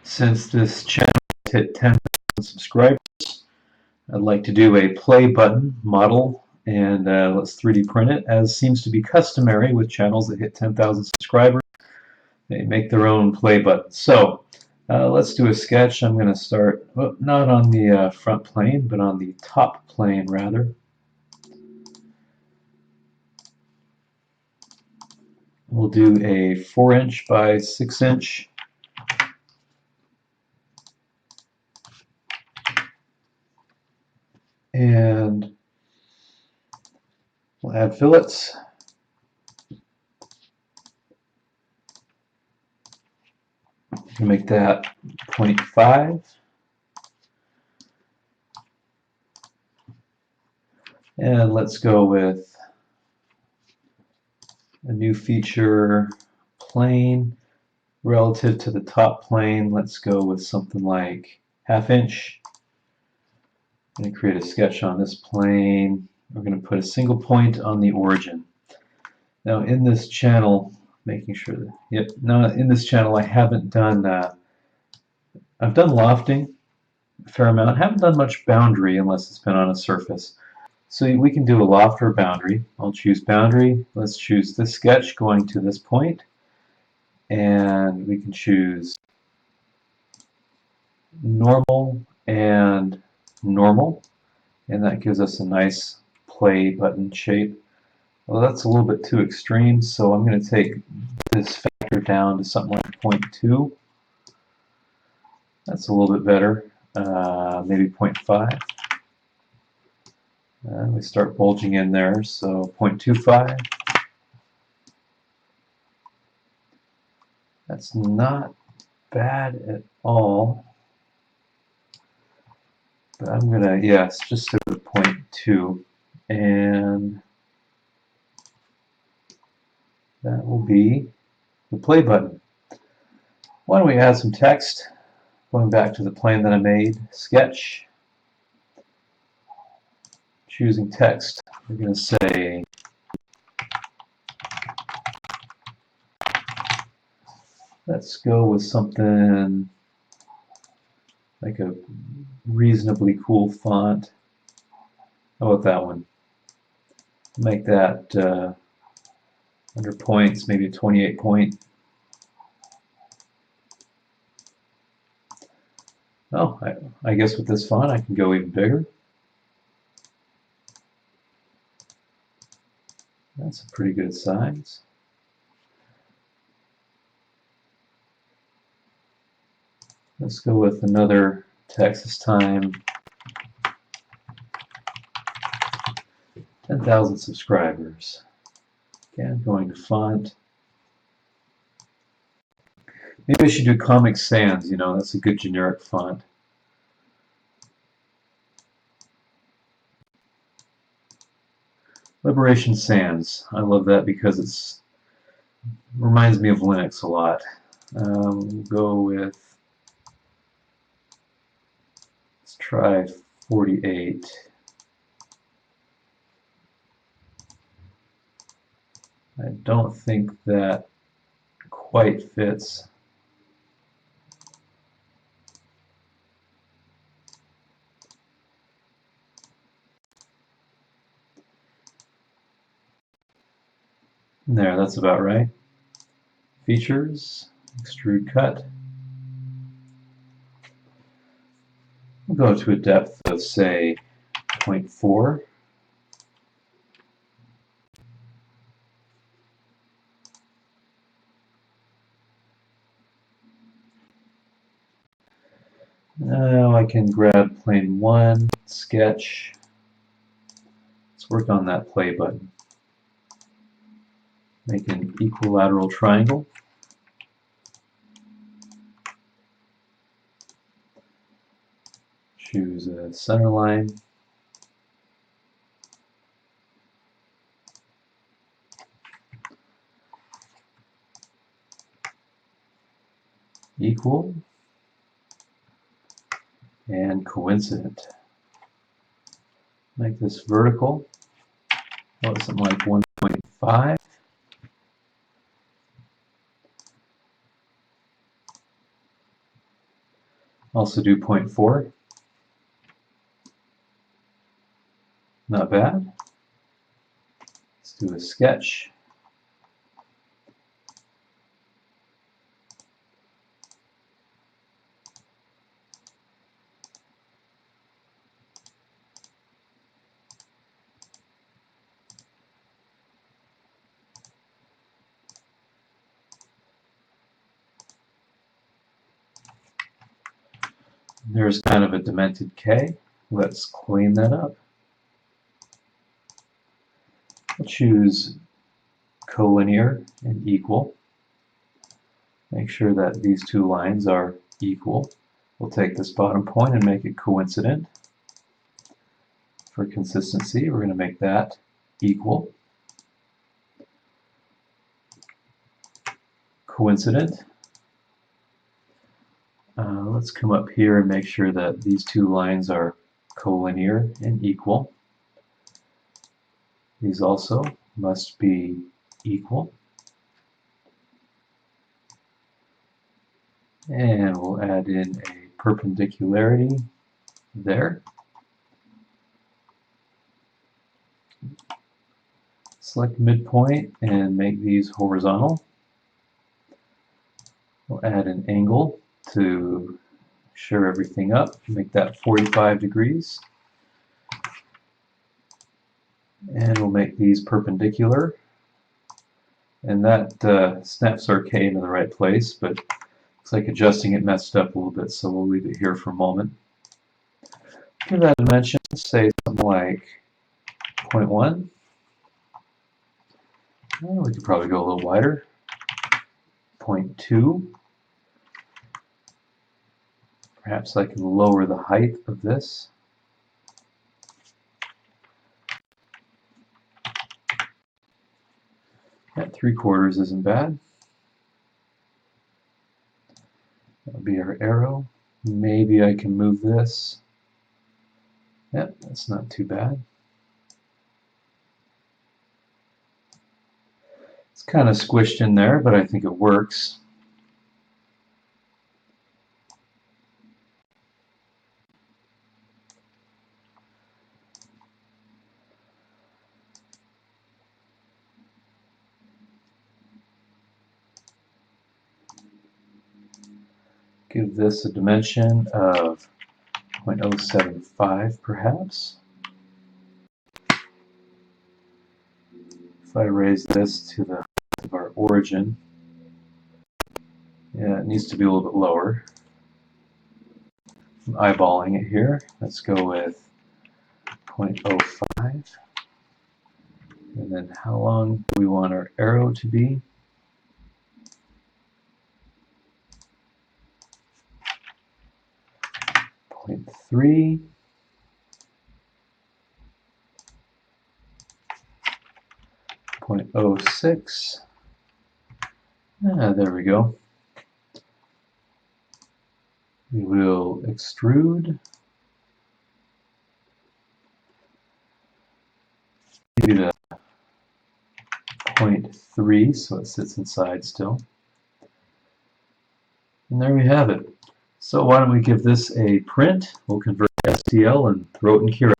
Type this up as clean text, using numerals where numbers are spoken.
Since this channel has hit 10,000 subscribers, I'd like to do a play button model, and let's 3D print it. As seems to be customary with channels that hit 10,000 subscribers, they make their own play button. So let's do a sketch. I'm going to start, well, not on the front plane, but on the top plane rather. We'll do a 4" by 6" and we'll add fillets. We'll make that 0.5. And let's go with a new feature, plane. Relative to the top plane, let's go with something like 1/2". I'm going to create a sketch on this plane. We're going to put a single point on the origin. Now in this channel, making sure that, yep, now in this channel I haven't done, I've done lofting a fair amount. I haven't done much boundary unless it's been on a surface. So we can do a loft or boundary. I'll choose boundary. Let's choose this sketch going to this point. And we can choose normal and normal. And that gives us a nice play button shape. Well, that's a little bit too extreme, so I'm going to take this factor down to something like 0.2. That's a little bit better. Maybe 0.5. And we start bulging in there, so 0.25. That's not bad at all. But I'm gonna, yes, just stick with 0.2. And that will be the play button. Why don't we add some text? Going back to the plane that I made, sketch. Choosing text, we're going to say let's go with something like a reasonably cool font. How about that one? Make that under points, maybe a 28 point. Oh, I guess with this font I can go even bigger. That's a pretty good size. Let's go with another text this time. 10,000 subscribers. Again, going to font. Maybe I should do Comic Sans, you know, that's a good generic font. Liberation Sans. I love that because it reminds me of Linux a lot. We'll go with, let's try 48. I don't think that quite fits. There, that's about right. Features, extrude cut. We'll go to a depth of, say, 0.4. Now I can grab plane 1, sketch. Let's work on that play button. Make an equilateral triangle. Choose a center line. Equal and coincident. Make this vertical. Oh, something like 1.5. Also do 0.4. Not bad. Let's do a sketch. There's kind of a demented K. Let's clean that up. We'll choose collinear and equal. Make sure that these two lines are equal. We'll take this bottom point and make it coincident. For consistency, we're going to make that equal. Coincident. Let's come up here and make sure that these two lines are collinear and equal. These also must be equal. And we'll add in a perpendicularity there. Select midpoint and make these horizontal. We'll add an angle to shore everything up. Make that 45 degrees. And we'll make these perpendicular. And that snaps our K into the right place, but looks like adjusting it messed up a little bit, so we'll leave it here for a moment. Give that a dimension, say something like 0.1. Well, we could probably go a little wider. 0.2. Perhaps I can lower the height of this. At 3/4 isn't bad. That'll be our arrow. Maybe I can move this. Yep, that's not too bad. It's kind of squished in there, but I think it works. Give this a dimension of 0.075 perhaps. If I raise this to the height of our origin, yeah, it needs to be a little bit lower. I'm eyeballing it here. Let's go with 0.05. And then how long do we want our arrow to be? 0.3. 0.06. There we go. We will extrude. Maybe to 0.3 so it sits inside still. And there we have it. So why don't we give this a print? We'll convert STL and throw it in Cura.